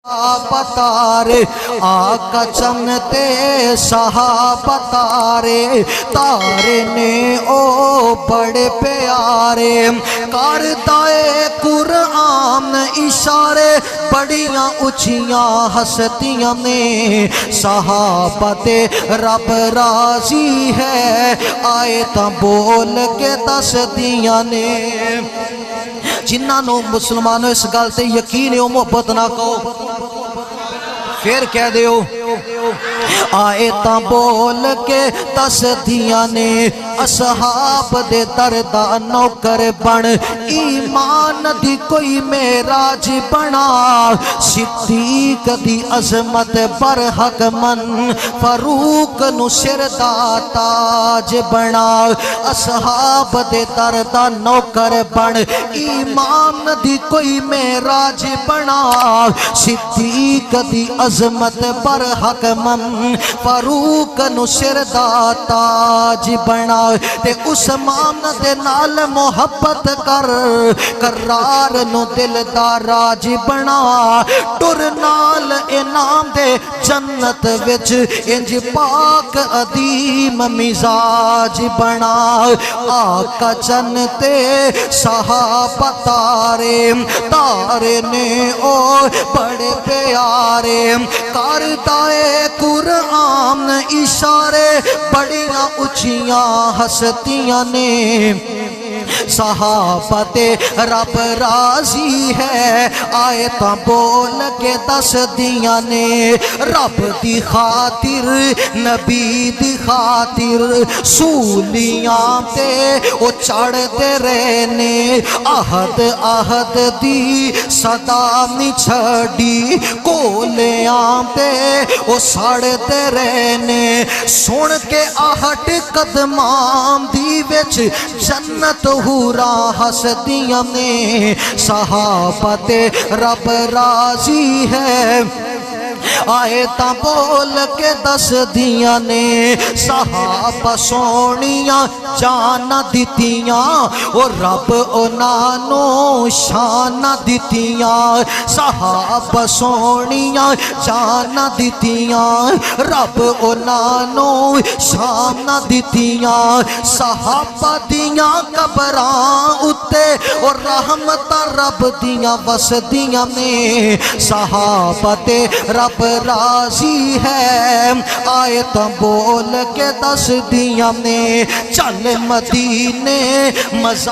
صحابتارے آقا چمتے صحابتارے تارے نے او بڑے پیارے کردائے قرآن اشارے بڑیاں اچھیاں ہستیاں نے صحابت رب راضی ہے آئے تا بول کے دس دیاں نے جنہاں نو مسلمانوں اس گل تے یقین ہے محبت نہ کہو پھر کہہ دیو آئے تا بول کے تصدیاں نے اصحاب دے دردہ نوکر بن ایمان دی کوئی معراج بنا صدیق دی عظمت برحق من فاروق نو سر دا تاج بنا اصحاب دے دردہ نوکر بن ایمان دی کوئی معراج بنا صدیق دی عظمت برحق من فاروق نو سر دا تاج بنا تے عثمان دے نال محبت کر قرار نو دل دا راج بنا ٹر نال انعام دے جنت وچ انج پاک عظیم مزاج بنا آقا چنتے صحابہ تارے نے او بڑے پیارے کردائے قرآن اشارے بڑیاں اچھیاں ہستیاں نے صحابت رب راضی ہے آئے تا بول کے دس دیاں نے رب دی خاطر نبی دی خاطر سولیاں تے او چڑھ دے رہنے آہد دی صدا نہیں چھڑی کولیاں تے او سڑ دے رہنے سن کے آہٹ قدمان دی وچ جنت ہورا ہستیاں نے صحابت رب راضی ہے آئے تا بول کے دس دیاں نے صحابہ سونیاں جانا دیتیاں اور رب انانو شانہ دیتیاں صحابہ سونیاں جانا دیتیاں رب انانو شانہ دیتیاں صحابہ دیاں قبران اتے اور رحمت رب دیاں وسدیاں نے صحابت رب راضی ہے آئے تا بول کے دس دیاں نے چل مدینے مزہ